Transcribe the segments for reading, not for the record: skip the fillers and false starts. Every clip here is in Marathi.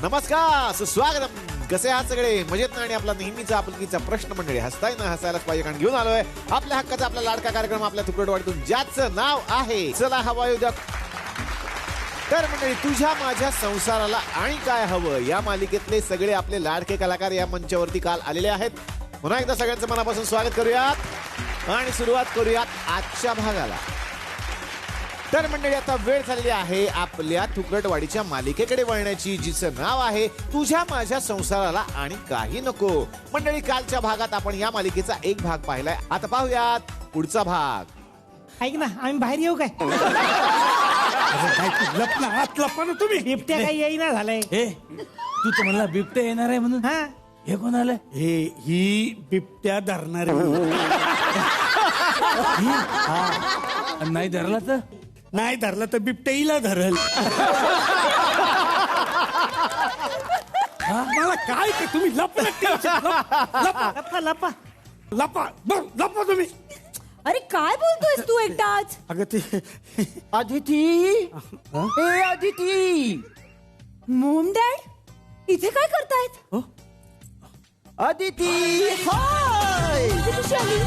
नमस्कार, सुस्वागतम. कसे आहात सगळे? मजेत ना? आणि आपला नेहमीचा आपुलकीचा प्रश्न मंडळी, हसताय ना? हसायलाच पाहिजे, कारण घेऊन आलोय आपल्या हक्काचा आपला लाडका कार्यक्रम आपल्या तुकडवाडीतून, ज्याचं नाव आहे चला हवा येऊ द्या. तर मंडळी, तुझ्या माझ्या संसाराला आणि काय हवं या मालिकेतले सगळे आपले लाडके कलाकार या मंचावरती काल आलेले आहेत. पुन्हा एकदा सगळ्यांचं मनापासून स्वागत करूयात आणि सुरुवात करूयात आजच्या भागाला. तर मंडळी, आता वेळ झालेली आहे आपल्या तुकडवाडीच्या मालिकेकडे वळण्याची, जिचं नाव आहे तुझ्या माझ्या संसाराला आणि काही नको. मंडळी, कालच्या भागात आपण या मालिकेचा एक भाग पाहिलाय. आता पाहूयात पुढचा भाग. ऐक ना, आम्ही बाहेर येऊ काय? लपना आत लपा ना तुम्ही. बिबट्या काही येईना झालंय. हे तू तर म्हणला बिबट्या येणार आहे म्हणून. हा, हे कोण आलं? ही बिबट्या धरणार नाही धरला तर नाही धरला तर बिबट्याईला धरल. मला काय ते तुम्ही लपा लपा लपा लपा लपा तुम्ही. अरे काय बोलतोयस तू एकटाच? अगं ते अदिती, ए अदिती, मॉम डॅड इथे काय करतायत? अदिती, हाय, इथे कशी आली?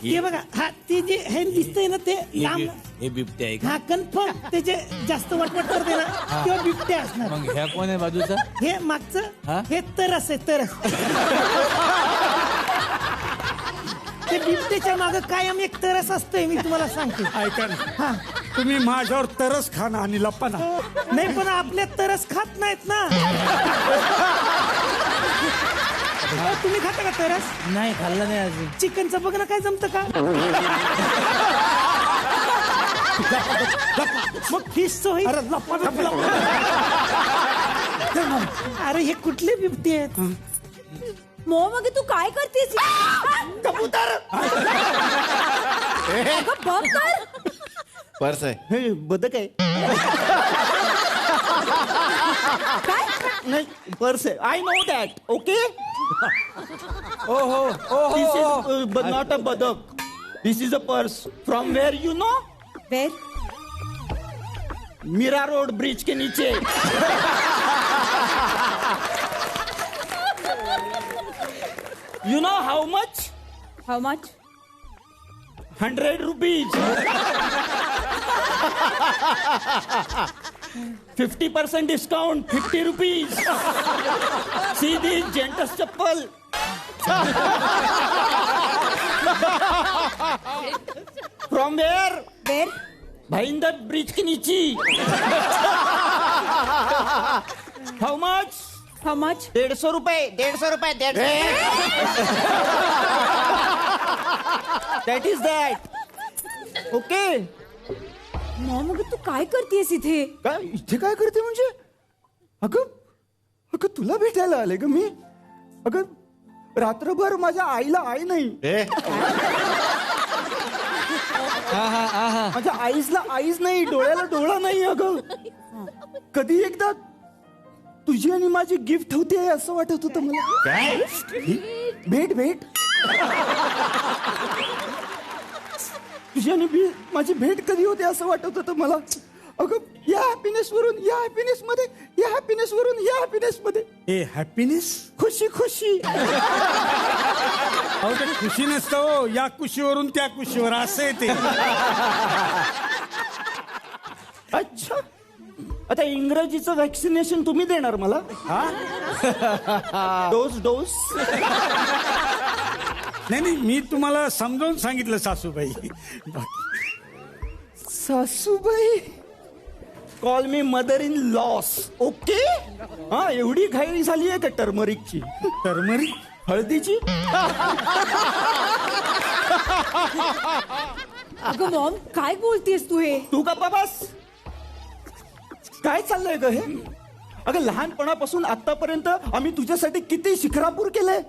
हे बघा, हा ते जे हे दिसतंय ना, ते लांब. हे बिबट्या आहे का? हा, कन्फर्म. ते जे जास्त वटवट करते ना, तेव्हा बिबट्या असणार. मग ह्या कोण आहे बाजूचा? हे मागचं, हा? हे तरस आहे, तरस. ते बिबट्याच्या माग कायम एक तरस असतंय, मी तुम्हाला सांगते. ऐका ना, हा, तुम्ही माझ्यावर तरस खा ना आणि लपा ना. नाही पण आपल्या तरस खात नाहीत ना. तुम्ही खाता का तरस? नाही खाल्लं नाही अजून. चिकनचं बघ ना, काय जमतं का? मग फिशचं होईल. अरे लपा लपा. अरे हे कुठले बिबटे आहेत? मॉम, अगं तू काय करतेस? कबूतर. अगं बघ तर. पर्स आहे. बदक आहे. काय? नाही, पर्स आहे. I know that. ओके, हो दिस इज नॉट अ बदक. This is a purse. From where you know? Where? Mira Road bridge के नीचे. You know how much? How much? 100 rupees. 50% discount. 50 rupees. See this gentle's chappal. From where? Where? Bhayandar bridge के नीचे. How much? How much? 150 रुपये. 150 रुपये. That is that. Okay. Maugham, अगं तू काय करतेस इथे? काय इथे काय करते म्हणजे? अगं तुला भेटायला आले ग मी. अगं रात्रभर माझ्या आईला आई नाही, माझ्या आईजला आईज नाही, डोळ्याला डोळा नाही. अगं कधी एकदा तुझी आणि माझी गिफ्ट होते असं वाटत होतं मला. काय? भेट तुझी आणि माझी भेट कधी होते असं वाटत होतं मला. अगं या हॅपीनेस वरून या हॅपीनेस मध्ये, या हॅपीनेस वरून या हॅपीनेस मध्ये. हे हॅपीनेस खुशी खुशी. अहो ते खुशी नसतं, या कुशीवरून त्या कुशीवर असं आहे ते. अच्छा, आता इंग्रजीचं वॅक्सिनेशन तुम्ही देणार मला? डोस. नाही, मी तुम्हाला समजावून सांगितलं सासूबाई. सासूबाई, call me mother in loss. Okay. हा, एवढी घाई झाली आहे का टर्मरिकची? टर्मरिक हळदीची? अगं मॉम काय बोलतेस तू हे? तू गप्पा बस. काय चाललंय ग हे? अगं लहानपणापासून आतापर्यंत आम्ही तुझ्यासाठी किती शिखरापूर केलंय.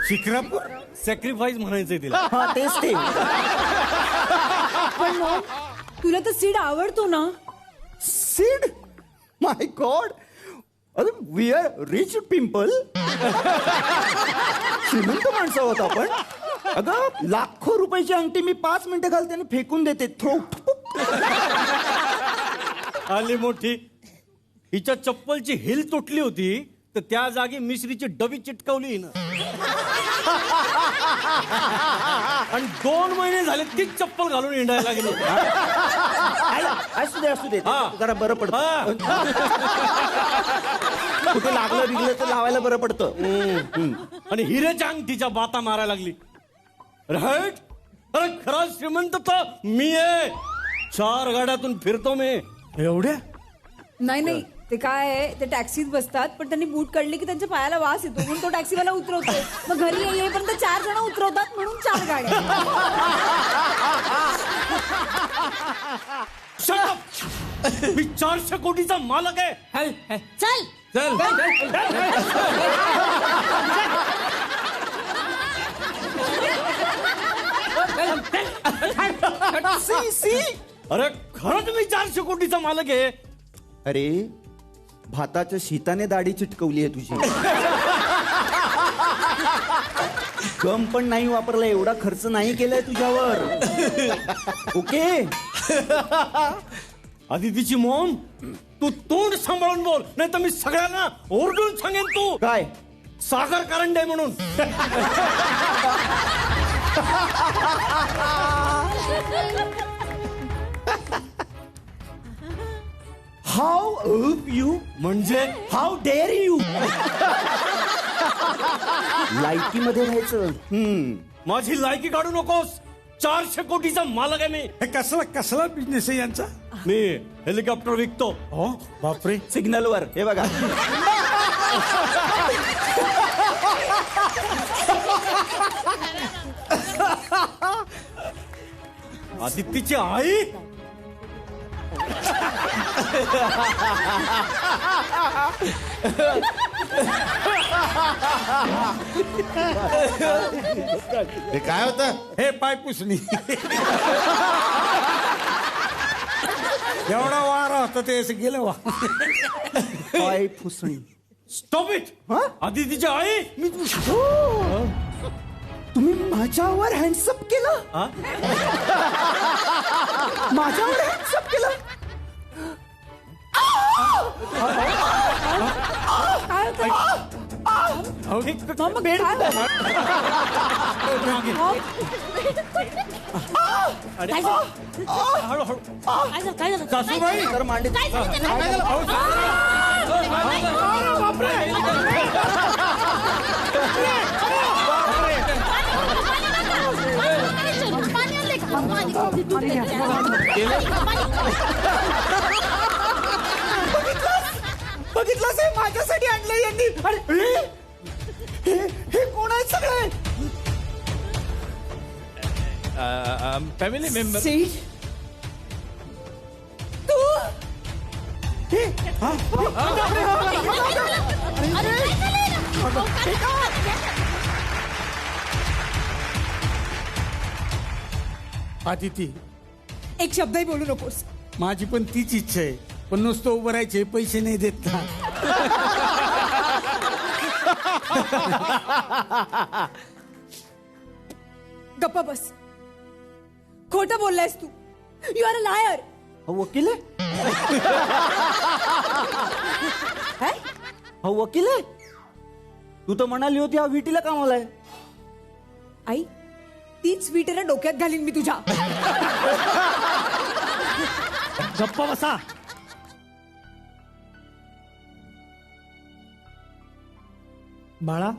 शिखरापूर सॅक्रिफाईस म्हणायचंय तिला. हा, तेच ते. पण मॉम तुला तर सीड आवडतो ना? सीड? माय गॉड. अरे वी आर रिच पिंपल. श्रीमंत माणसं आहोत आपण. अगं लाखो रुपयाची अंगठी मी 5 मिनिटं घालते आणि फेकून देते. थ्रो. आली मोठी. हिच्या चप्पलची हिल तुटली होती तर त्या जागी मिश्रीची डबी चिटकवली ना. आणि 2 महिने झाले तीच चप्पल घालून हिंडायला लागली. असू दे असू दे. हा. जरा बरं पडतं. कुठे लागलं बिगलं तर लावायला बरं पडतं. आणि हिरेच्या अंगठीच्या बाता मारायला लागली. राईट. अरे खरा श्रीमंत तर मी आहे. 4 गाड्यातून फिरतो मी. एवढ्या नाही ते काय आहे, ते टॅक्सीत बसतात पण त्यांनी बूट काढले की त्यांच्या पायाला वास येतो म्हणून तो टॅक्सीवाला उतरवतो. मग घरी येईपर्यंत 4 जण उतरवतात म्हणून 4 गाड्या. Shut up! मी 400 कोटीचा मालक आहे. चल चल. अरे खरंच मी 400 कोटीचा मालक आहे. अरे भाताच्या शीताने दाढी चिटकवली आहे तुझी. गम पण नाही वापरला. एवढा खर्च नाही केलाय तुझ्यावर. ओके. आदितीची मॉम तू तोंड सांभाळून बोल नाही तर मी सगळ्यांना ओरडून सांगेन तू काय? सागर करंडे म्हणून. हाऊ यू म्हणजे हाऊ डेअर यू. लायकीमध्ये राहायचं. माझी लायकी काढू नकोस. 400 कोटीचा मालक आहे मी. कसला बिझनेस आहे यांचा? मी हेलिकॉप्टर विकतो. हो बापरे. सिग्नलवर. हे बघा. आदितीची आई हे काय होतं? हे पाय पुसणी. एवढा वारा होता ते असं गेलं वा. पाय पुसणी. Stop it. हा? आदितीची आई मी तुम्ही माझ्यावर हँडसअप केलं. हा? माझ्यावर हँडसअप केलं. काय होतं? मॉम, बेड- काय होतं? मॉम, अरे हळूहळू. सासूबाई तर मांडी. बघितलंस हे माझ्यासाठी आणलं यांनी. अरे हे कोण आहेत सगळे? Family member. सीड तू आदिती एक शब्दही बोलू नकोस. माझी पण तीच इच्छा आहे पण नुसतं उभं राहायचे पैसे नाही देत ना. गप्पा बस. खोटं बोललायस तू. You are a liar. हा वकील आहे. हा वकील आहे. तू तर म्हणाली होती हा विटीला कामाला आहे. आई तीच विटेला डोक्यात घालीन मी तुझ्या. गप्पा बसा. बाळा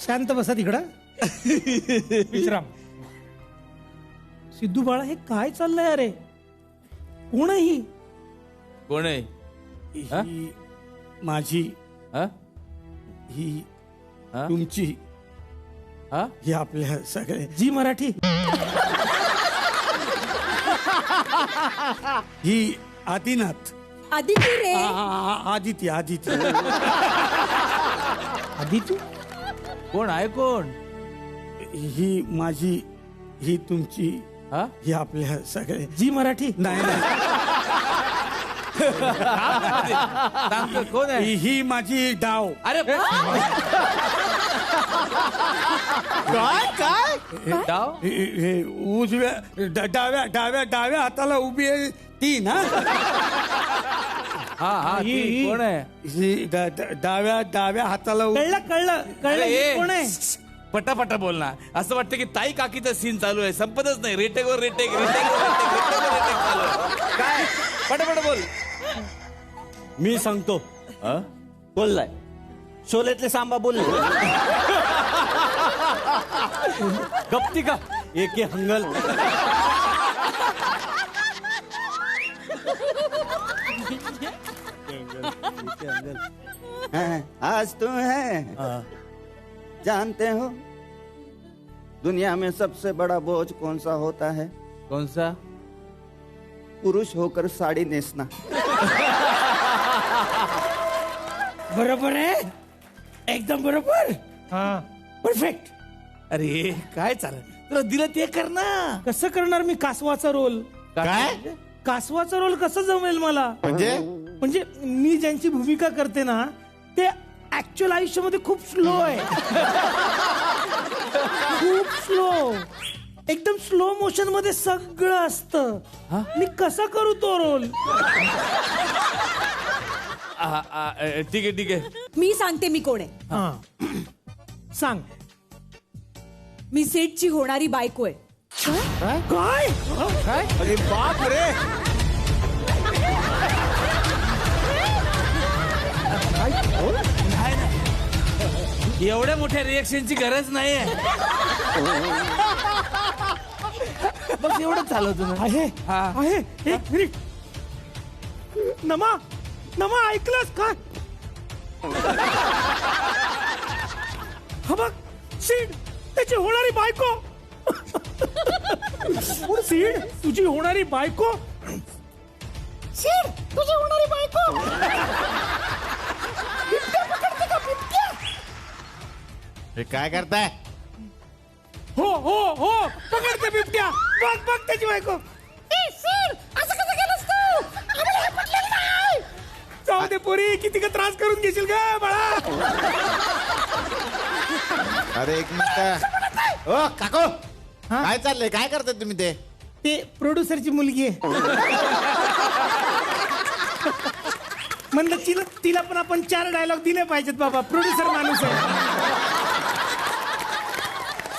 शांत बसा तिकडं. विश्राम. सिद्धू बाळा हे काय चाललंय अरे? कोण आहे ही? कोण आहे? ही माझी, हा? ही हा? तुमची, हा? ही आपल्या सगळे. जी मराठी. ही आदिनाथ. आदिती रे. आदिती आदिती. आदिती. कोण आहे कोण? ही माझी, ही तुमची, हा? ही आपल्या सगळे. जी मराठी. नाही नाही. सांगतो कोण आहे? ही माझी डाव. अरे काय डाव? हे उजव्या डाव्या डाव्या डाव्या हाताला उभी आहे ती ना. हा हा ती कोण आहे? ही डाव्या डाव्या हाताला कळलं कळलं कळलं. अरे, ही कोण आहे? पटापटा बोल ना. असं वाटतं की ताई काकीचा सीन चालू आहे, संपतच नाही. रिटेकवर रिटेक चालू आहे. काय पटापट बोल. मी सांगतो. बोललाय शोलेतले सांबा बोलले. गप्ती का एके हंगल. आज तुम है जानते हो दुनिया में सबसे बड़ा बोझ कौन सा होता है? कौन सा? पुरुष होकर साड़ी नेसना. बरोबर आहे, एकदम बरोबर. हा परफेक्ट. अरे काय चालेल, तुला दिलं ते कर ना. कसं करणार मी कासवाचा रोल? काय कासवाचा रोल कसं जमेल मला? म्हणजे मी ज्यांची भूमिका करते ना ते ऍक्च्युअल आयुष्यामध्ये खूप स्लो आहे. खूप स्लो, एकदम स्लो मोशन मध्ये सगळं असतं. मी कसा करू तो रोल? ठीक आहे ठीक आहे. मी सांगते मी कोण आहे. सांग. मी सेठची होणारी बायको आहे. काय? अरे बाप रे. एवढ्या मोठ्या रिएक्शनची गरज नाहीये. बस एवढंच झालं होतं. आहे आहे. एक मिनिट. नमा नमा ऐकलंस का? हा बघ सीड, त्याची होणारी बायको. सीड तुझी होणारी बायको. सीड तुझी होणारी बायको. बिबट्या पकडते का बिबट्या? हे काय करताय? हो हो हो पकडते बिबट्या. बघ बघ त्याची बायको. असं कसं केलंस तू? आम्हाला हे पटलेलं नाही. जाऊ दे पोरी, किती का त्रास करून घेशील का बाळा? अरे एक मिनिट. ओ काको, काय चाललंय? काय करताय तुम्ही? ते प्रोड्युसरची मुलगी आहे. म्हणलं तिला पण आपण 4 डायलॉग दिले पाहिजेत बाबा. प्रोड्युसर माणूस आहे.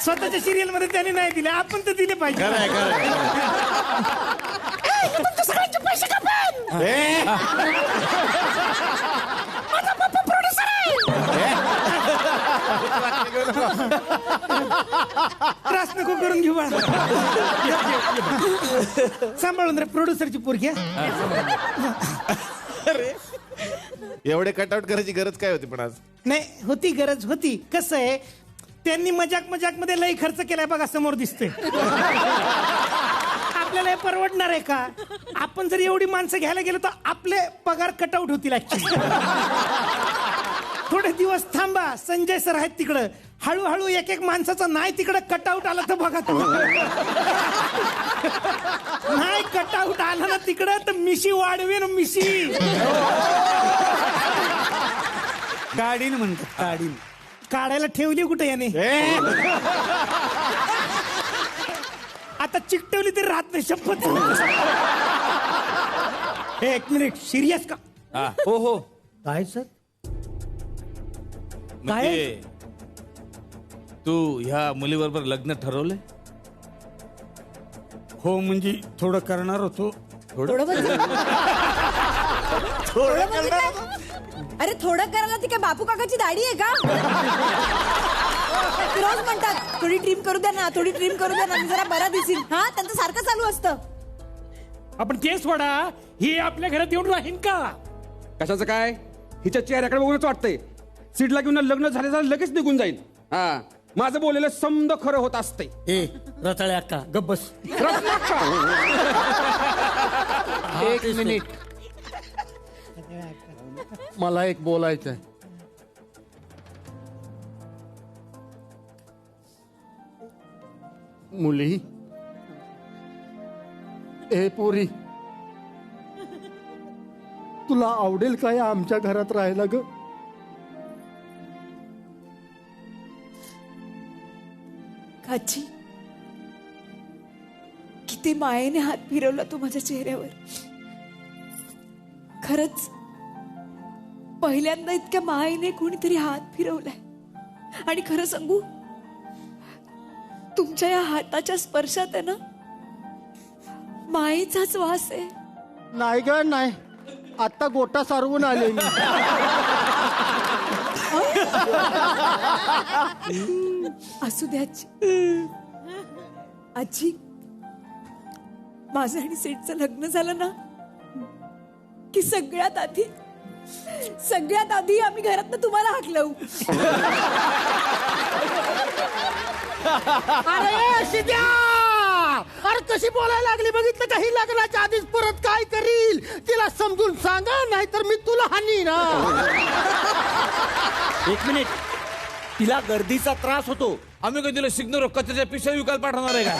स्वतःच्या सिरियल मध्ये त्याने नाही दिले, आपण तर दिले पाहिजे. सगळ्यांचे पैसे कापून. माझा पप्पा प्रोड्युसर आहे. त्रास नको करून घेऊ बाळा. सांभाळून रे, प्रोड्युसरची पोरगी. एवढे कटआउट करायची गरज काय होती पण आज? नाही होती गरज होती. कसं आहे, त्यांनी मजाक मध्ये लई खर्च केलाय बघा, समोर दिसते. आपल्याला हे परवडणार आहे का? आपण जर एवढी माणसं घ्यायला गेलो तर आपले पगार कटआउट होतील. थोडे दिवस थांबा, संजय सर आहेत तिकडं. हळूहळू एक एक माणसाचा नाही तिकडं कटआउट आला तर बघा. नाही कटआउट आला ना तिकडं तर मिशी वाढवेन. मिशी काढीन म्हणतात, काढीन. काढायला ठेवली कुठे याने? आता चिकटवली तरी राहत नाही. शपथ. एक मिनिट, सिरियस का? हो हो. काय सर? म्हणजे तू ह्या मुलीबरोबर लग्न ठरवलंय? हो म्हणजे थोडं करणार होतो. थोडं अरे थोडं करायला ती काय बापू काकाची दाढी आहे का? ते रोज म्हणतात थोडी ट्रिम करू द्या ना, थोडी ट्रिम करू द्या ना, मी जरा बरा दिसील. हा, त्यांचं सारखं चालू असतं. आपण तेच वडा ही आपल्या घरात येऊन राहीन का? कशाचं काय, हिच्या चेहऱ्याकडे बघूनच वाटतंय सीटला घेऊन लग्न झालं लगेच निघून जाईल. हा, माझं बोललेलं समद खरं होत असते. ए रताळे अक्का गप्प बस. एक मिनिट, मला एक बोलायचं आहे. मुली, ए पोरी, तुला आवडेल काय आमच्या घरात राहायला ग? आजी, किती मायेने हात फिरवला तू माझ्या चेहऱ्यावर. खरंच पहिल्यांदा इतक्या मायेने कोणीतरी हात फिरवलाय. आणि खरं सांगू, तुमच्या या हाताच्या स्पर्शात आहे ना मायेचाच वास आहे. नाही ग नाही, आता गोटा सारवून आले मी. असू द्या आजी. आजी, माझं आणि सेठचं लग्न झालं ना की सगळ्यात आधी आम्ही घरातनं तुम्हाला हाकलवू. अरे शिद्या, अरे कशी बोलायला लागली बघितलं का? ही लग्नाच्या आधीच परत काय करील तिला समजून सांगा, नाहीतर मी तुला हानी ना. एक मिनिट, तिला गर्दीचा त्रास होतो. आम्ही कधी तिला सिग्नल कचऱ्याच्या पिशव्या विकायला पाठवणार आहे का?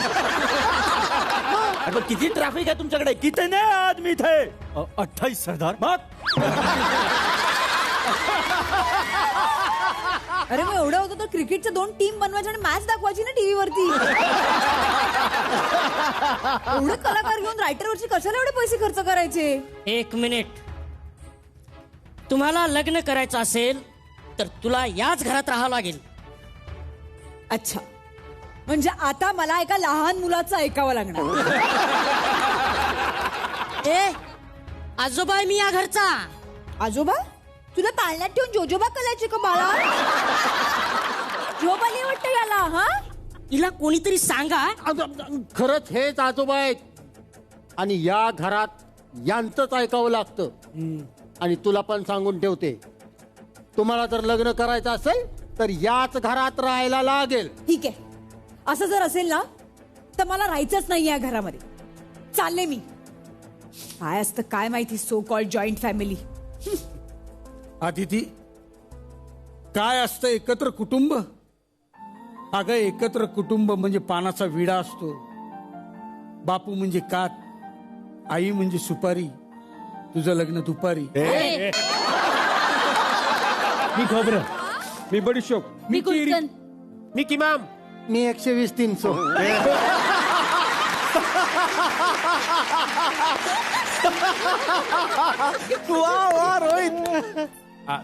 अरे किती ट्रॅफिक आहे तुमच्याकडे? कितने आदमी थे? 28 सरदार. मग अरे मग एवढं होतं तर क्रिकेटच्या 2 टीम बनवायच्या आणि मॅच दाखवायची ना टीव्हीवरती. एवढे कलाकार घेऊन रायटरवरची कशाला एवढे पैसे खर्च करायचे? एक मिनिट, तुम्हाला लग्न करायचं असेल तर तुला याच घरात राहावं लागेल. अच्छा, म्हणजे आता मला एका लहान मुलाचं ऐकावं लागणार. ए आजोबा आहे मी या घरचा. आजोबा? तुला पाळण्यात ठेवून जोजोबा करायचे का बाळा? झोप आली वाटतं याला. हा, तिला कोणीतरी सांगा. खरंच हेच आजोबा आहेत आणि या घरात यांचंच ऐकावं लागतं. आणि तुला पण सांगून ठेवते, तुम्हाला जर लग्न करायचं असेल तर याच घरात राहायला लागेल. ठीक आहे, असं जर असेल ना तर मला राहायचंच नाही या घरामध्ये. चालले मी. काय असतं काय माहिती सो कॉल्ड जॉईंट फॅमिली. अतिथी, काय असतं एकत्र कुटुंब? अगं एकत्र कुटुंब म्हणजे पानाचा विडा असतो. बापू म्हणजे कात, आई म्हणजे सुपारी. तुझं लग्न दुपारी. मी खोबरं, मी बडीशोप, मी गुलकंद. मी किमाम. मी 120-300. वा वा रोहित.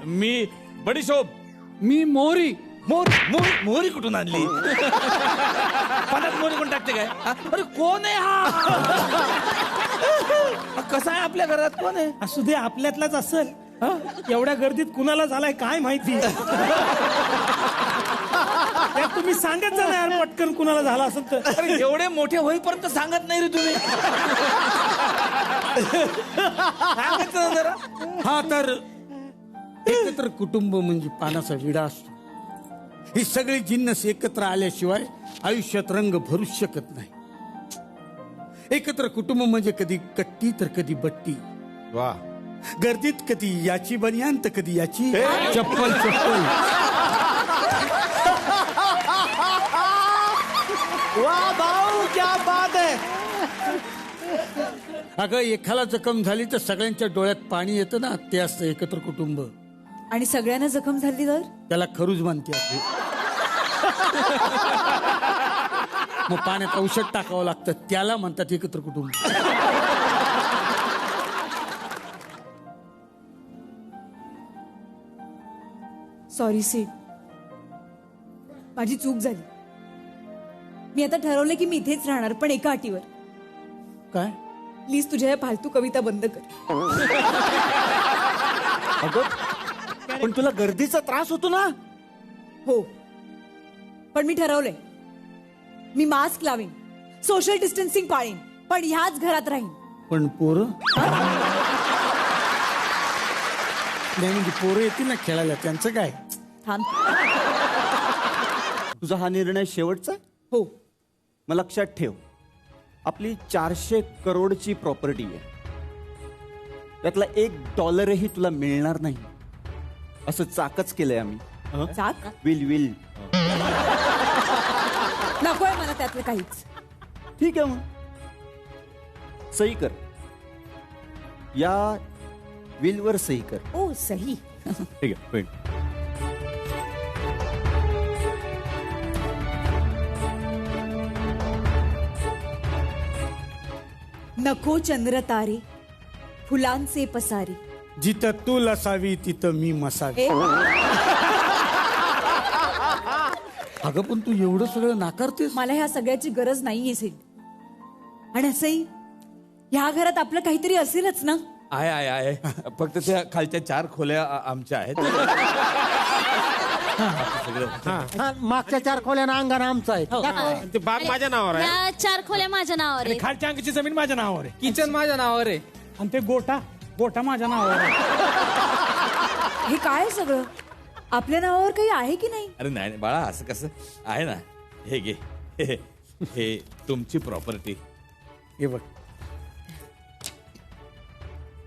मी बडीशोप. मी मोहरी. मोहरी कुठून आणली? पाण्यात मोहरी कोण टाकते काय? अरे कोण आहे हा? कसा आहे आपल्या घरात? कोण आहे? असू दे, आपल्यातलाच असेल. एवढ्या गर्दीत कुणाला झालाय काय माहिती. त्यात तुम्ही सांगत जा ना यार पटकन कुणाला झाला असेल तर. अरे एवढे मोठे होईपर्यंत सांगत नाही रे तुम्ही. सांगत ना जरा. हा, तर एकत्र कुटुंब म्हणजे पानाचा विडा असतो. ही सगळी जिन्नस एकत्र आल्याशिवाय आयुष्यात रंग भरूच शकत नाही. एकत्र कुटुंब म्हणजे कधी कट्टी तर कधी बट्टी. वा. गर्दीत कधी याची बनियान तर कधी याची चप्पल. वा भाऊ, क्या बात है. अगं एखाला जखम झाली तर सगळ्यांच्या डोळ्यात पाणी येतं ना, ते असतं एकत्र कुटुंब. आणि सगळ्यांना जखम झाली तर त्याला खरूज म्हणते. मग पाण्यात औषध टाकावं लागतं, त्याला म्हणतात एकत्र कुटुंब. सॉरी सीट, माझी चूक झाली. मी आता ठरवलं की मी इथेच राहणार, पण एका अटीवर. काय? प्लीज तुझ्या या फालतू कविता बंद कर. अगं पण तुला गर्दीचा त्रास होतो ना. हो, पण मी ठरवलंय, मी मास्क लावीन, सोशल डिस्टन्सिंग पाळीन, पण ह्याच घरात राहीन. पण पोरं नाही म्हणजे पोरं येतील ना खेळायला, त्यांचं काय? थांब. तुझा हा निर्णय शेवटचा आहे? हो. मग लक्षात ठेव, आपली 400 करोडची प्रॉपर्टी आहे, त्यातला $1 तुला मिळणार नाही. असं चाकच केलंय आम्ही. चाक विल नकोय मला त्यातलं काहीच. ठीक आहे, मग सही कर, या विलवर सही कर. ओ सही. ठीक आहे, वेट. नको चंद्र तारे फुलांचे पसारी. जिथं तू लसावी तिथं मी मसावी. ए, अगं पण तू एवढं सगळं नाकारतेस. मला ह्या सगळ्याची गरज नाहीये सिड. आणि असंही ह्या घरात आपलं काहीतरी असेलच ना. आहे फक्त त्या खालच्या 4 खोल्या आमच्या आहेत. हा, मागच्या 4 खोल्यानं अंगण आमचं आहे. ते बाग माझ्या नावावर आहे, या 4 खोल्या माझ्या नावावर आणि आहे. खालच्या अंगची जमीन माझ्या नावावर आहे, किचन माझ्या नावावर आहे. आणि ते गोठा माझ्या नावावर आहे. हे काय सगळं आपल्या नावावर काही आहे की नाही? अरे नाही बाळा, असं कसं आहे ना. हे घे, हे तुमची प्रॉपर्टी. हे बघ,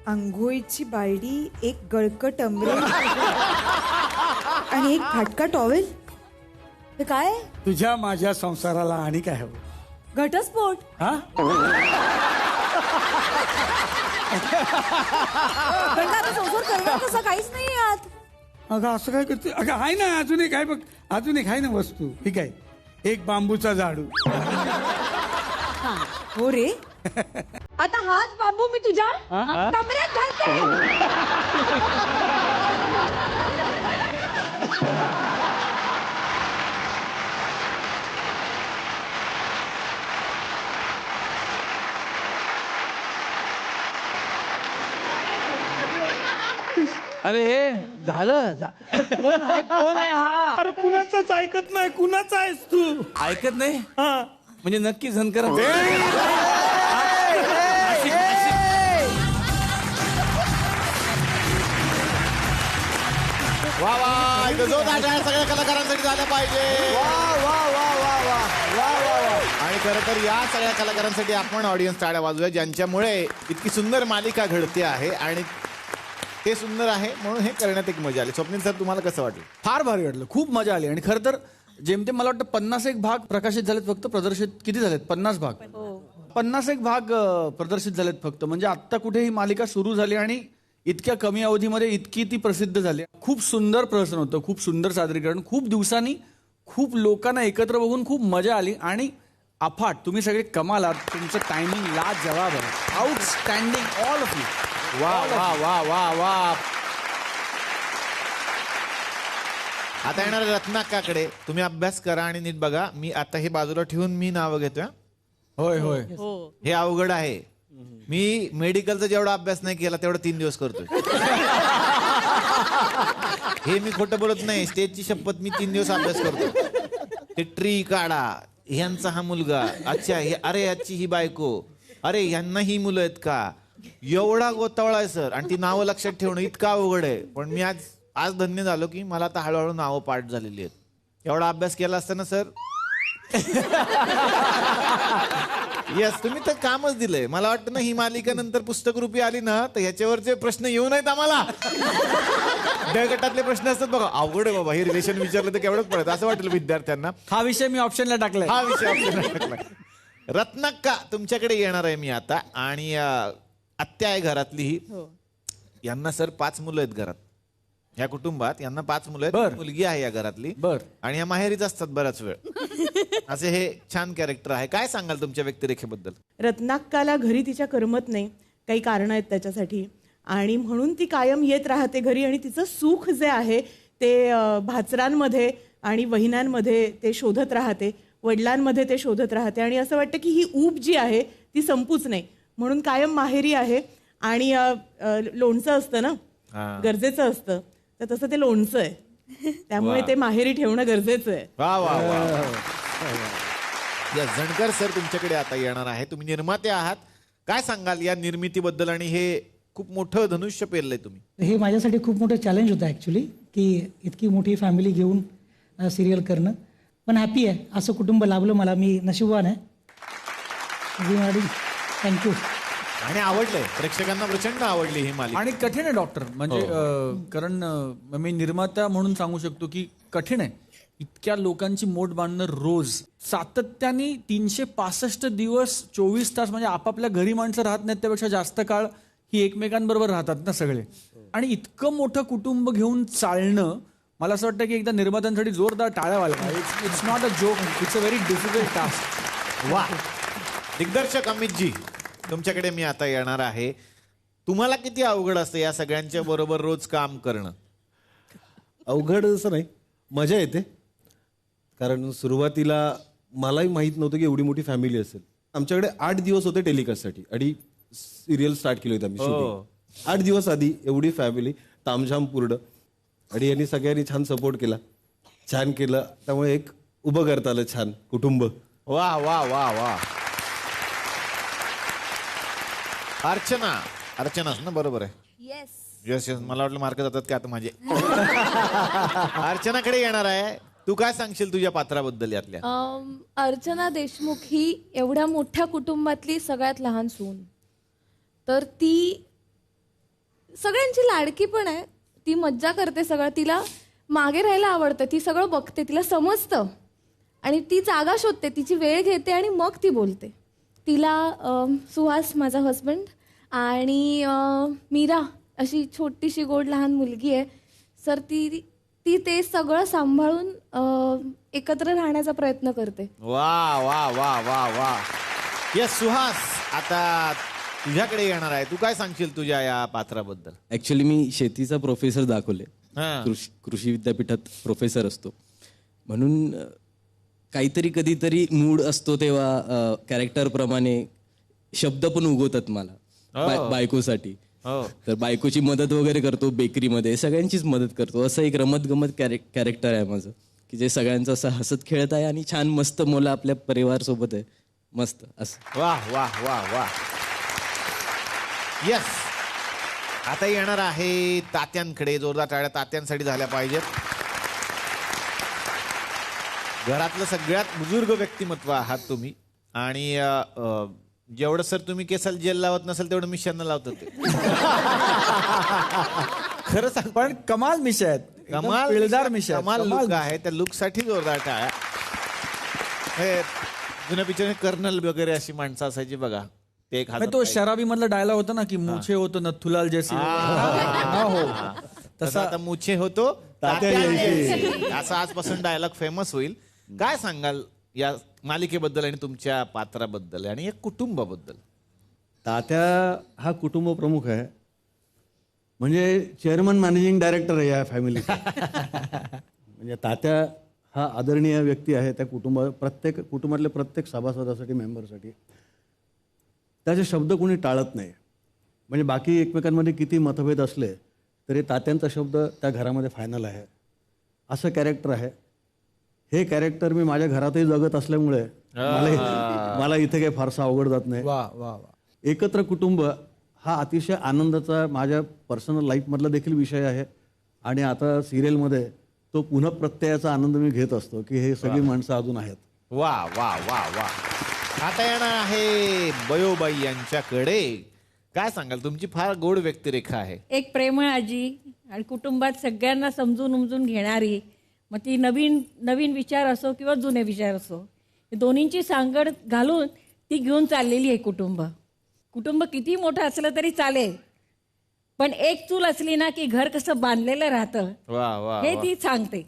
अंघोळीची बायडी, एक गळकट अंबरे आणि एक फाटका टॉवेल. हे काय? तुझ्या माझ्या संसाराला आणि काय हवं? घटस्फोट. हा, पण आता संसार करणार कसं? काहीच नाही यात. अगं असं काय करते? अगं आहे ना, अजून एक आहे बघ, अजून एक आहे ना वस्तू. ठीक आहे, एक बांबूचा झाडू. हो रे. आता हाच बांबू मी तुझ्या कमरेत घालते. अरे हे झालं. कोण आहे हा? अरे कुणाचाच ऐकत नाही. कुणाचा आहेस तू? ऐकत नाही म्हणजे नक्की झनकर. वा वा, इथं जो नाट्य सगळ्या कलाकारांसाठी झालं पाहिजे. आणि खरं तर या सगळ्या कलाकारांसाठी आपण ऑडियन्स टाळ्या वाजूया, ज्यांच्यामुळे इतकी सुंदर मालिका घडते आहे आणि ते सुंदर आहे म्हणून हे करण्यात एक मजा आली. स्वप्नील सर, तुम्हाला कसं वाटलं? फार भारी वाटलं, खूप मजा आली. आणि खरं तर जेमतेम मला वाटतं 51 भाग प्रकाशित झालेत फक्त. प्रदर्शित किती झालेत? 50 भाग. 51 भाग प्रदर्शित झालेत फक्त. म्हणजे आत्ता कुठे ही मालिका सुरू झाली आणि इतक्या कमी अवधीमध्ये इतकी ती प्रसिद्ध झाली. खूप सुंदर प्रदर्शन होतं, खूप सुंदर सादरीकरण, खूप दिवसांनी खूप लोकांना एकत्र बघून खूप मजा आली. आणि अफाट तुम्ही सगळे कमाल आहात. तुमचं टायमिंग लाजवाब आहे. Outstanding all of you. वा वा वा वा वा. आता येणार रत्नाकाकडे. तुम्ही अभ्यास करा आणि नीट बघा. मी आता हे बाजूला ठेवून मी नावं घेतोय. होय होय, हे अवघड आहे. मी मेडिकलचा जेवढा अभ्यास नाही केला तेवढा 3 दिवस करतोय. हे मी खोटं बोलत नाही. स्टेजची शपथ, मी 3 दिवस अभ्यास करतो. ते ट्री काढा, ह्यांचा हा मुलगा, अच्छा हे, अरे याची ही बायको, अरे ह्यांना ही मुलं आहेत का, एवढा गोतावळा आहे सर. आणि ती नावं लक्षात ठेवणं इतका अवघड आहे. पण मी आज धन्य झालो की मला आता हळूहळू नावं पाठ झालेली आहेत. एवढा अभ्यास केला असताना सर. येस, तुम्ही तर कामच दिलंय. मला वाटतं ना ही मालिका नंतर पुस्तक रूपी आली ना तर ह्याच्यावरचे प्रश्न येऊ नयेत आम्हाला. ड गटातले प्रश्न असतात बघा, अवघड आहे बाबा, हे रिलेशन विचारलं तर केवढंच पडत असं वाटेल विद्यार्थ्यांना. हा विषय मी ऑप्शनला टाकलाय. हा विषय ऑप्शनला टाकलाय. रत्नाक्का, तुमच्याकडे येणार आहे मी आता. आणि आत्या आहे घरातली ही. यांना सर 5 मुलं आहेत घरात. या कुटुंबात यांना 5 मुलं आहेत. मुलगी आहे या घरातली. आणि या माहेरीच असतात बराच वेळ. असे हे छान कॅरेक्टर आहे. काय सांगाल तुमच्या व्यक्तिरेखेबद्दल? रत्नाक्काला घरी तिच्या करमत नाही, काही कारण आहेत त्याच्यासाठी. आणि म्हणून ती कायम येत राहते घरी. आणि तिचं सुख जे आहे ते भाचरांमध्ये आणि वहिन्यांमध्ये ते शोधत राहते, वडिलांमध्ये ते शोधत राहते. आणि असं वाटतं की ही ऊब जी आहे ती संपूच नाही, म्हणून कायम माहेरी आहे. आणि लोणचं असतं ना, गरजेचं असतं, तर तसं ते लोणचं आहे. त्यामुळे ते माहेरी ठेवणं गरजेचं आहे. वा वा वा या जणकर सर तुमच्याकडे आता येणार आहे. तुम्ही निर्माते आहात, काय सांगाल या निर्मितीबद्दल? आणि हे खूप मोठं धनुष्य पेरलंय तुम्ही. हे माझ्यासाठी खूप मोठं चॅलेंज होतं ॲक्च्युली, की इतकी मोठी फॅमिली घेऊन सिरियल करणं. पण हॅपी आहे, असं कुटुंब लाभलं मला, मी नशीबवान आहे. थँक्यू. आणि आवडलंय प्रेक्षकांना, प्रचंड आवडली ही मालिका. आणि कठीण आहे डॉक्टर, म्हणजे कारण मी निर्माता म्हणून सांगू शकतो की कठीण आहे. इतक्या लोकांची मोठ बांधणं रोज सातत्याने 365 दिवस 24 तास, म्हणजे आपापल्या घरी माणसं राहत नाहीत त्यापेक्षा जास्त काळ ही एकमेकांबरोबर राहतात ना सगळे. आणि इतकं मोठं कुटुंब घेऊन चालणं, मला असं वाटतं की एकदा निर्मात्यांसाठी जोरदार टाळ्या वाजवा. It's not a joke, it's a very difficult task. वा. दिग्दर्शक अमितजी, तुमच्याकडे मी आता येणार आहे. तुम्हाला किती अवघड असतं या सगळ्यांच्या बरोबर रोज काम करणं? अवघड असं नाही, मजा येते. कारण सुरुवातीला मलाही माहीत नव्हतं की एवढी मोठी फॅमिली असेल. आमच्याकडे 8 दिवस होते टेलिकास्टसाठी आणि सिरियल स्टार्ट केली होती आम्ही शूटिंग. 8 दिवस आधी एवढी फॅमिली तामझाम पूर्ण, आणि यांनी सगळ्यांनी छान सपोर्ट केला, छान केलं. त्यामुळे एक उभं करता आलं छान कुटुंब. वा वा वा वा. अर्चनाच ना, बरोबर आहे? Yes yes. मला वाटलं मार्क जातात की आता माझे. अर्चनाकडे येणार आहे. तू काय सांगशील तुझ्या पात्राबद्दल यातल्या? अर्चना देशमुख ही एवढ्या मोठ्या कुटुंबातली सगळ्यात लहान सून, तर ती सगळ्यांची लाडकी पण आहे. ती मज्जा करते सगळं, तिला मागे राहायला आवडतं, ती सगळं बघते, तिला समजतं आणि ती जागा शोधते, तिची वेळ घेते आणि मग ती बोलते. तिला सुहास माझा हस्बंड आणि मीरा अशी छोटीशी गोड लहान मुलगी आहे. सर ती ते सगळं सांभाळून एकत्र राहण्याचा प्रयत्न करते. वा वा वा वा वा. येस सुहास, आता तुझ्याकडे येणार आहे. तू काय सांगशील तुझ्या या पात्राबद्दल? ऍक्च्युली मी शेतीचा प्रोफेसर दाखवले, हा. कृषी विद्यापीठात प्रोफेसर असतो, म्हणून काहीतरी कधीतरी मूड असतो तेव्हा कॅरेक्टर प्रमाणे शब्द पण उगवतात मला बायकोसाठी. तर बायकोची मदत वगैरे करतो बेकरीमध्ये, सगळ्यांचीच मदत करतो. असं एक रमत गमत कॅरेक्टर आहे माझं, की जे सगळ्यांचं असं हसत खेळत आहे आणि छान मस्त मुलं आपल्या परिवार सोबत आहे, मस्त असं. वा वा वा वा. येस, आता येणार आहे तात्यांकडे. जोरदार टाळ्या तात्यांसाठी झाल्या पाहिजेत. घरातलं सगळ्यात बुजुर्ग व्यक्तिमत्व आहात तुम्ही, आणि जेवढं सर तुम्ही केसाला जेल लावत नसेल तेवढं मिशांना लावतात ते. खरं सांग, पण कमाल मिशा आहेत, कमाल पिळदार मिशा, कमाल लुक आहे. त्या लुक साठी जोरदार टाळ्या. हे जुन्या पिक्चर कर्नल वगैरे अशी माणसं असायची बघा, ते एक तो शराबी मधला डायलॉग होता ना की मुछे होतो नथुलाल जैसी. हो, तसा आता मुछे होतो असं आजपासून डायलॉग फेमस होईल. काय सांगाल या मालिकेबद्दल आणि तुमच्या पात्राबद्दल आणि या कुटुंबाबद्दल? तात्या हा कुटुंब प्रमुख आहे, म्हणजे चेअरमन मॅनेजिंग डायरेक्टर आहे या फॅमिलीचा. म्हणजे तात्या हा आदरणीय व्यक्ती आहे त्या कुटुंबातल्या प्रत्येक सभासदासाठी, मेंबरसाठी. त्याचे शब्द कोणी टाळत नाही. म्हणजे बाकी एकमेकांमध्ये किती मतभेद असले तरी तात्यांचा शब्द त्या घरामध्ये फायनल आहे, असं कॅरेक्टर आहे. हे कॅरेक्टर मी माझ्या घरातही जगत असल्यामुळे मला इथे काही फारसा अवघड जात नाही. वा वा वा. एकत्र कुटुंब हा अतिशय आनंदाचा माझ्या पर्सनल लाईफमधला देखील विषय आहे. आणि आता सिरियलमध्ये तो पुन्हा प्रत्ययाचा आनंद मी घेत असतो की हे सगळी माणसं अजून आहेत. वा वा वा वा. आता येणार आहे बयोबाई यांच्याकडे. काय सांगाल, तुमची फार गोड व्यक्तिरेखा आहे. एक प्रेमळ आजी आणि कुटुंबात सगळ्यांना समजून उमजून घेणारी, मग ती नवीन विचार असो किंवा जुने विचार असो, दोन्हींची सांगड घालून ती घेऊन चाललेली आहे कुटुंब. कुटुंब किती मोठं असलं तरी चालेल, पण एक चूल असली ना की घर कसं बांधलेलं राहतं वा वा हे ती सांगते.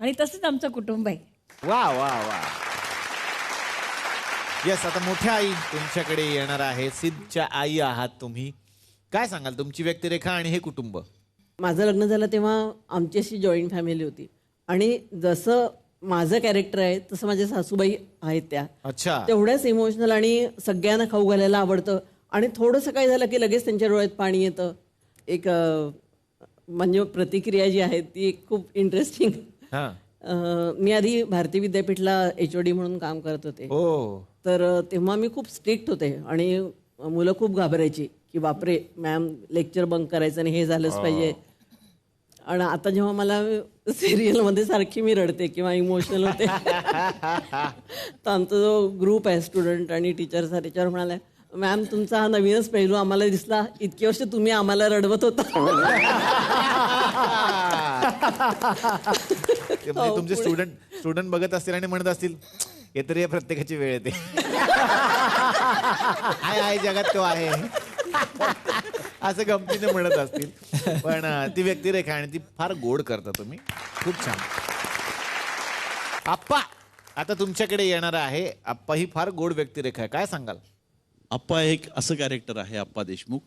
आणि तसंच आमचं कुटुंब आहे. वा वा वा. येस, आता मोठ्या आई तुमच्याकडे येणार आहे. सिद्धच्या आई आहात तुम्ही. काय सांगाल तुमची व्यक्तिरेखा आणि हे कुटुंब? माझं लग्न झालं तेव्हा आमची अशी जॉईंट फॅमिली होती, आणि जसं माझं कॅरेक्टर आहे तसं माझ्या सासूबाई आहेत त्या. अच्छा. तेवढ्याच इमोशनल आणि सगळ्यांना खाऊ घालायला आवडतं. आणि थोडंसं काय झालं की लगेच त्यांच्या डोळ्यात पाणी येतं. एक म्हणजे प्रतिक्रिया जी आहे ती खूप इंटरेस्टिंग. मी आधी भारतीय विद्यापीठला HOD म्हणून काम करत होते. तर तेव्हा मी खूप स्ट्रिक्ट होते आणि मुलं खूप घाबरायची की बापरे मॅम लेक्चर बंक करायचं आणि हे झालंच पाहिजे. आणि आता जेव्हा मला सिरियलमध्ये सारखी मी रडते किंवा इमोशनल होते तर आमचा जो ग्रुप आहे स्टुडंट आणि टीचर्स त्याच्यावर म्हणाला, मॅम तुमचा हा नवीनच पैलू आम्हाला दिसला, इतके वर्ष तुम्ही आम्हाला रडवत होता. तुमचे स्टुडंट बघत असतील आणि म्हणत असतील हे तरी प्रत्येकाची वेळ येते. आहे जगात तो आहे असं गमतीने म्हणत असतील. पण ती व्यक्तिरेखा आणि ती फार गोड करता तुम्ही, खूप छान. आप्पा आता तुमच्याकडे येणार आहे. आप्पा ही फार गोड व्यक्तिरेखा आहे, काय सांगाल? आप्पा एक असं कॅरेक्टर आहे आप्पा देशमुख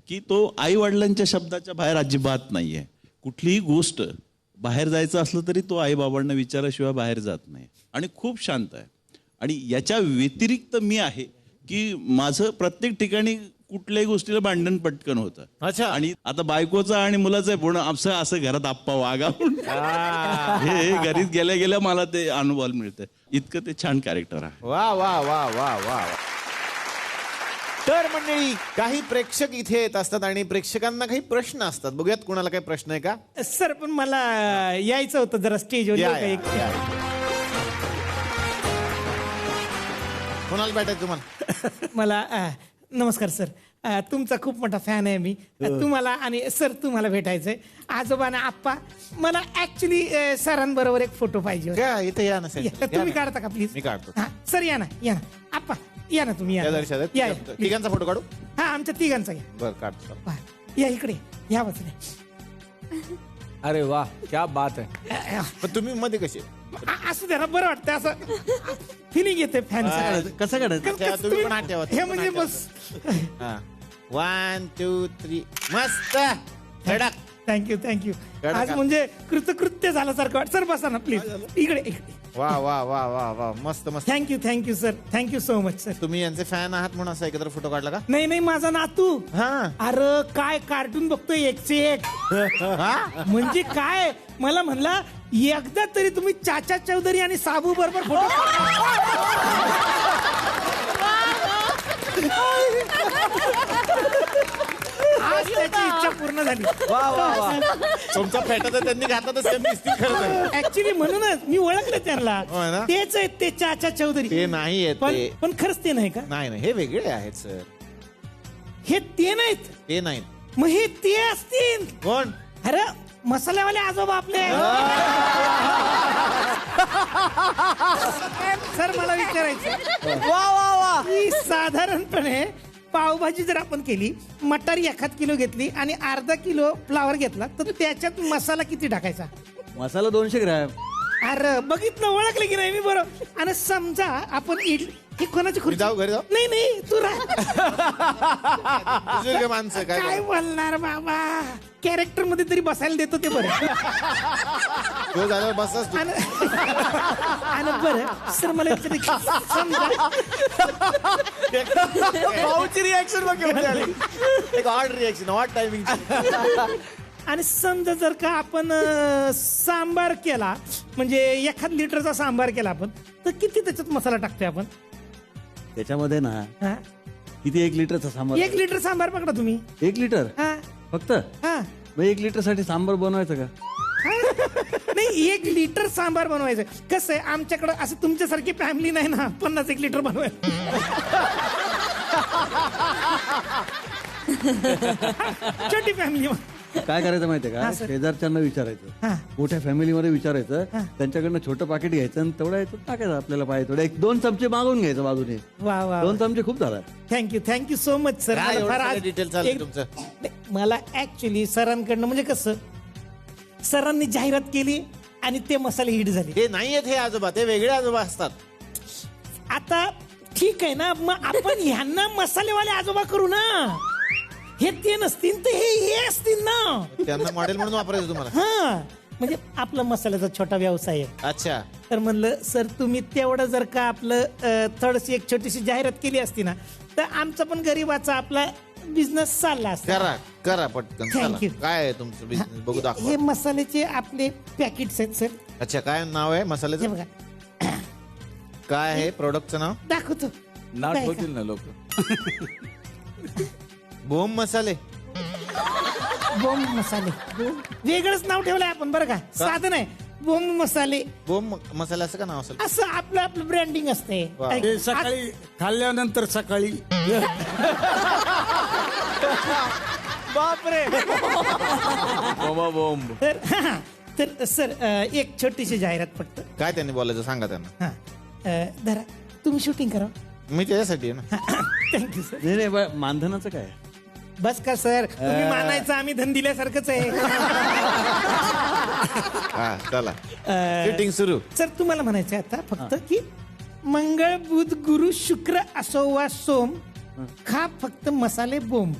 की तो आई वडिलांच्या शब्दाच्या बाहेर अजिबात नाहीये. कुठलीही गोष्ट बाहेर जायचं असलं तरी तो आई बाबांना विचाराशिवाय बाहेर जात नाही आणि खूप शांत आहे. आणि याच्या व्यतिरिक्त मी आहे की माझं प्रत्येक ठिकाणी कुठल्याही गोष्टीला भांडण पटकन होतं. अच्छा. आणि आता बायकोचं आणि मुलाचं आहे, पण असं घरात आप्पा वागा हे घरीत गेल्या गेल्या मला ते अनुभव मिळतं. इतकं ते छान कॅरेक्टर आहे. वा वा वा वा वा. तर मंडळी काही प्रेक्षक इथे येत असतात आणि प्रेक्षकांना काही प्रश्न असतात. बघूयात कोणाला काही प्रश्न आहे का? सर पण मला यायचं होतं जरा स्टेजवर. कोणाला भेटायचं तुम्हाला? मला नमस्कार सर, तुमचा खूप मोठा फॅन आहे मी. तुम्हाला आणि सर तुम्हाला भेटायचंय. आजोबा ना आप्पा, मला ऍक्च्युली सरांबरोबर एक फोटो पाहिजे. इथे या ना सर. तुम्ही काढता का प्लीज? मी काढतो. सर या ना आप्पा, या ना तुम्ही. या तिघांचा फोटो काढू? हा आमच्या तिघांचा घ्या. बरं काढतो. या इकडे या बाजूने. अरे वा क्या बात आहे. पण तुम्ही मध्ये कसे? असं द्या ना, बरं वाटतं, असं फिलिंग येते फॅन. कसं काढायचं? तुम्ही पण हात ठेवा. हे म्हणजे बस. 1 2 3 मस्त धडक. थँक्यू. आज म्हणजे कृतकृत्य झाल्यासारखं वाटत. सर बसा ना प्लीज. इकडे. वा वा वा वा वा मस्त मस्त. Thank you sir. Thank you so much sir. तुम्ही यांचे फॅन आहात म्हणून असं एकत्र फोटो काढला का? नाही माझा नातू. अरे काय कार्टून बघतोय एकचे एक. म्हणजे काय मला म्हणला एकदा तरी तुम्ही चाचा चौधरी आणि साबू बरोबर फोटो. आज त्याची इच्छा पूर्ण झाली. वा वा वा. तुमचा फेटा तर त्यांनी घातला तर सेम दिसतील खरं. ऍक्च्युली म्हणूनच मी ओळखलं त्यांना. तेच आहेत ते चाचा चौधरी. ते नाही आहेत. पण खरंच ते नाही का? नाही हे वेगळे आहेत सर. हे ते नाहीत. ते नाहीत. मग हे ते असतील. कोण? अरे मसाल्यावाले आजोबा आपले. सर मला विचारायचं, वा साधारणपणे पावभाजी जर आपण केली, मटारी 1 किलो घेतली आणि अर्धा किलो फ्लावर घेतला तर त्याच्यात मसाला किती टाकायचा? मसाला 200 ग्रॅम. अरे बघितलं, ओळखलं की नाही मी बरोबर. आणि समजा आपण ही कोणाची खुर्ची? जाऊ घरी जाऊ. नाही तू माणसं काय बोलणार बाबा. कॅरेक्टर मध्ये तरी बसायला देतो ते बरं. बसच. आणि बरं सर मला समजा भाऊची रिॲक्शन बघ. एक ऑड रिॲक्शन, ऑड टायमिंग. आणि समजा जर का आपण सांबार केला, म्हणजे 1 लिटरचा सांबार केला आपण, तर किती त्याच्यात मसाला टाकतोय आपण? त्याच्यामध्ये ना किती 1 लिटरचा सांबार? 1 लिटर सांबार पकडा तुम्ही. 1 लिटर फक्त? मग 1 लिटर साठी सांबार बनवायचं का? नाही 1 लिटर सांबार बनवायचं. कसं आहे आमच्याकडे असं तुमच्यासारखी फॅमिली नाही ना 50-1 लिटर बनवायचं. छोटी फॅमिली. काय करायचं माहितीये का? शेजारच्यांना विचारायचं, मोठ्या फॅमिलीमध्ये विचारायचं, त्यांच्याकडनं छोटं पाकिट घ्यायचं आणि तेवढं टाकायचं आपल्याला पाहिजे तेवढं. 1-2 चमचे मागून घ्यायचं बाजूने. 2 चमचे खूप झाला. Thank you so much sir. मला ऍक्च्युली सरांकडनं म्हणजे कसं, सरांनी जाहिरात केली आणि ते मसाले हिट झाले. ते नाही आहेत हे आजोबा, ते वेगळे आजोबा असतात. आता ठीक आहे ना, मग आपण ह्यांना मसालेवाले आजोबा करू ना. हे ते नसतील तर हे असतील ना. त्यांना मॉडेल म्हणून वापरायचं तुम्हाला? म्हणजे आपला मसाल्याचा छोटा व्यवसाय आहे. अच्छा. तर म्हणलं सर तुम्ही तेवढं जर का आपलं थोडीशी एक छोटीशी जाहिरात केली असती ना, तर आमचा पण गरीबाचा आपला बिझनेस चालला असता. करा करा पटकन चला. Thank you. काय आहे तुमचं बिझनेस बघू दाखवा. हे मसाल्याचे आपले पॅकेट्स आहेत सर. अच्छा काय नाव आहे मसाल्याचं? बघा काय आहे प्रोडक्टचं नाव? दाखवतो. नाव काय ठेवतील ना लोक. बोम मसाले. बोंब मसाले. वेगळंच नाव ठेवलंय आपण बरं का, साधं नाही. बोंब मसाले. बोम मसाले असं का नाव असेल? असं आपलं ब्रँडिंग असते. ते सकाळी खाल्ल्यानंतर सकाळी बापरे. बॉम्ब. तर सर एक छोटीशी जाहिरात फक्त. काय त्यांनी बोलायचं सांगा त्यांना. धरा तुम्ही शूटिंग करा. मी त्याच्यासाठी आहे ना. Thank you sir. नाही मानधनाचं काय? बस का सर, तुम्ही मानायचं, आम्ही धन दिल्यासारखंच आहे. हा चला शूटिंग सुरू. सर तुम्हाला म्हणायचं आता फक्त की मंगळ बुध गुरु शुक्र असो वा सोम, खा फक्त मसाले बोंब.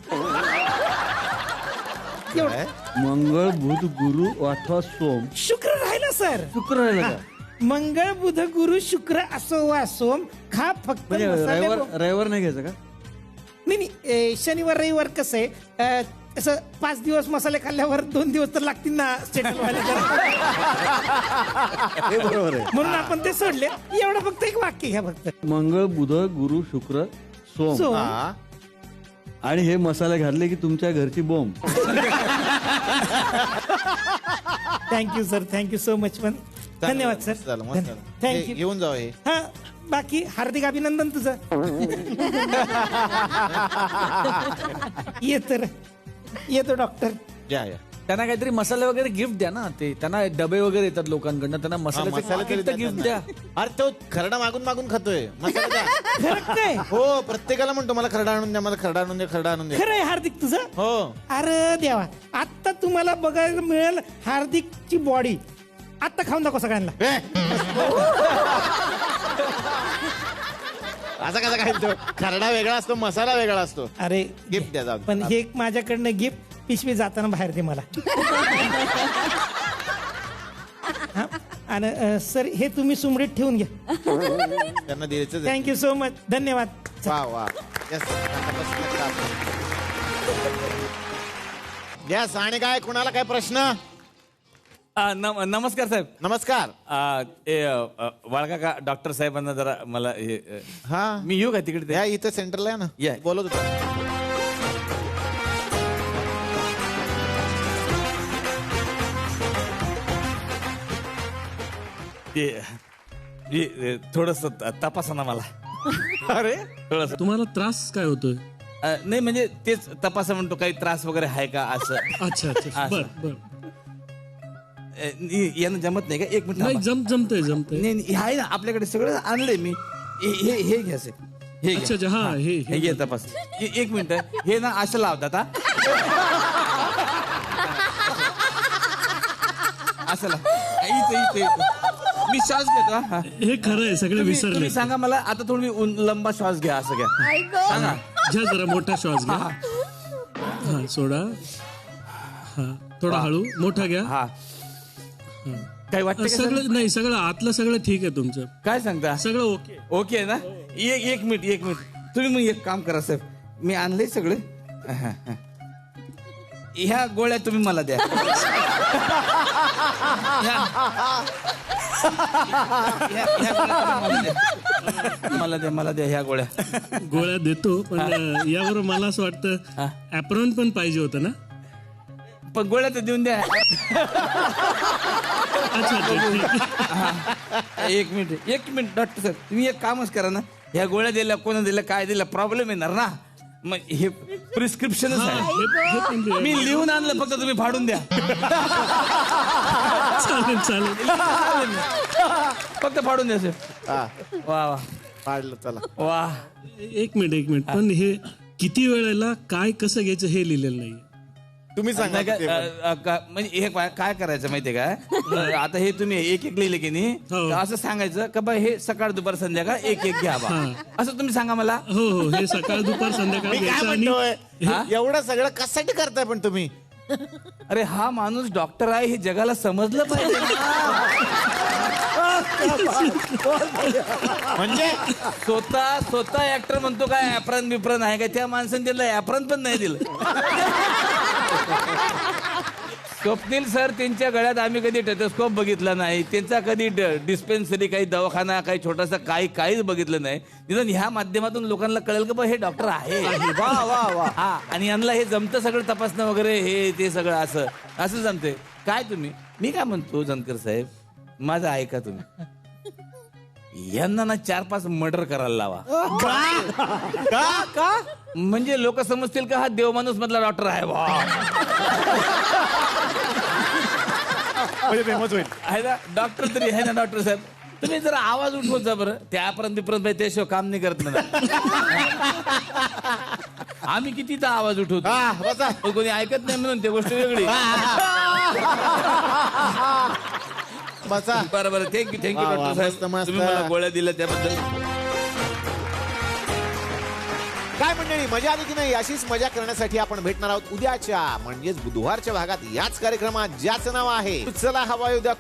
एवढं. मंगळ बुध गुरु अथवा सोम. शुक्र राहिला सर. शुक्र राहिला का? मंगळ बुध गुरु शुक्र असो वा सोम, खा फक्त म्हणजे मसाले बोंब. रविवार नाही घ्यायचं का? नाही शनिवार रविवार कसं आहे, असं 5 दिवस मसाले खाल्ल्यावर 2 दिवस तर लागतील ना सेटल व्हायला. हे बरोबर आहे. म्हणून आपण ते सोडले. एवढं फक्त एक वाक्य घ्या फक्त. मंगळ बुध गुरु शुक्र सोम. सोम. आणि हे मसाले घातले की तुमच्या घरची बोंब. Thank you sir, thank you so much. पण धन्यवाद सर. थँक्यू. घेऊन जाऊ हे. हा बाकी हार्दिक अभिनंदन तुझं. येतो डॉक्टर. या या. त्यांना काहीतरी मसाले वगैरे गिफ्ट द्या ना. ते त्यांना डबे वगैरे येतात लोकांकडनं, त्यांना मसाले मसाले गिफ्ट द्या. अरे तो खरडा मागून मागून खातोय मसाला द्या. खरं काय? हो प्रत्येकाला म्हणतो मला खरडा आणून द्या, मला खरडा आणून द्या, खरडा आणून द्या. खरंय हार्दिक तुझं? हो. अरे देवा, आता तुम्हाला बघायला मिळेल हार्दिकची बॉडी. आता खाऊन दाखव सगळ्यांना. असा कसा काय तो खरडा वेगळा असतो, मसाला वेगळा असतो. अरे गिफ्ट द्या जाऊ. पण हे माझ्याकडनं गिफ्ट. पिशवी जाताना बाहेर दे मला. हा, आणि सर हे तुम्ही सुमडीत ठेवून घ्या. त्यांना द्यायचं. Thank you so much. धन्यवाद. वा वा. यस. आणि काय कुणाला काय प्रश्न? नमस्कार साहेब. नमस्कार. वाळका डॉक्टर साहेबांना जरा मला हे हा मी येऊ का तिकडे? या इथं सेंटरला आहे ना. या. बोलत होता. थोडस तपासा ना मला. अरे थोडस. तुम्हाला त्रास काय होतोय? नाही म्हणजे तेच तपासा म्हणतो, काही त्रास वगैरे आहे का असं. अच्छा अच्छा. बर बर. यानं जमत नाही का? एक मिनिट. नाही जमतंय. नाही आहे ना आपल्याकडे सगळं आणलंय मी. हे घ्या साहेब. हे अच्छा अच्छा. हा हे घे तपास. एक मिनिट. हे ना असं लावतात हा. असं इथे मी श्वास घेतो. हे खरं आहे. सगळे विसरले. तुम्ही सांगा मला आता थोडं मी लंबा श्वास घ्या. असं घ्या. सांगा. घ्या जरा मोठा श्वास घ्या. हा सोडा. हा थोडा हळू. मोठा घ्या. हा काय वाटतं? सगळं नाही, सगळं आतलं सगळं ठीक आहे तुमचं. काय सांगता? सगळं ओके. ओके आहे ना? एक मिनिट. तुम्ही मग एक काम करा साहेब, मी आणलंय सगळं. ह्या गोळ्या तुम्ही मला द्या. मला द्या ह्या गोळ्या देतो. पण यावर मला असं वाटतं ऍप्रॉन पण पाहिजे होतं ना. पण गोळ्या तर देऊन द्या. एक मिनिट डॉक्टर सर, तुम्ही एक कामच करा ना. ह्या गोळ्या दिल्या, कोणा दिल्या, काय दिल्या, प्रॉब्लेम येणार ना. मग हे प्रिस्क्रिप्शनच आहे. मी लिहून आणलं, फक्त तुम्ही फाडून द्या. चालेल. फक्त फाडून द्या सर. वा फाडलं. चला. वा. एक मिनिट. पण हे किती वेळेला काय कसं घ्यायचं हे लिहिलेलं नाही. तुम्ही सांगा. म्हणजे हे काय करायचं माहितीये का? आता हे तुम्ही एक लिहिले की नाही, असं सांगायचं का बा हे सकाळ दुपार संध्याकाळ एक घ्या बा, असं तुम्ही सांगा मला. हो हे सकाळ दुपार संध्याकाळ. मी काय म्हणतोय, एवढं सगळं कशासाठी करताय पण तुम्ही? अरे हा माणूस डॉक्टर आहे हे जगाला समजलं पाहिजे. म्हणजे स्वतः ऍक्टर म्हणतो काय ऍप्रन बिप्रन आहे का, त्या माणसाने त्याला ऍप्रन पण नाही दिलं. स्वप्नील सर त्यांच्या गळ्यात आम्ही कधी टेथोस्कोप बघितला नाही, त्यांचा कधी डिस्पेन्सरी, काही दवाखाना, काही छोटासा काहीच बघितलं नाही. निदान ह्या माध्यमातून लोकांना कळेल की बा हे डॉक्टर आहे. वा वा वा. हा, आणि यांना हे जमतं सगळं तपासणं वगैरे, हे ते सगळं असं जमतंय. काय तुम्ही, मी काय म्हणतो जानकर साहेब, माझं ऐका तुम्ही, यांना ना 4-5 मर्डर करायला लावा. का म्हणजे लोक समजतील का हा देव माणूस मधला डॉक्टर आहे. वा आहे ना, डॉक्टर तरी आहे ना डॉक्टर साहेब. तुम्ही जरा आवाज उठवत जा बरं, त्यापर्यंत त्याशिवाय काम नाही करत ना. आम्ही कितीचा आवाज उठवतो, पण कोणी ऐकत नाही म्हणून ते गोष्ट वेगळी. बरं थँक्यू डॉक्टर साहेब, तुम्ही मला गोळ्या दिल्या त्याबद्दल. काय मंडळी, मजा आली की नाही? अशीच मजा करण्यासाठी आपण भेटणार आहोत उद्याच्या म्हणजेच बुधवारच्या भागात याच कार्यक्रमात, ज्याचं नाव आहे चला हवा येऊ द्या.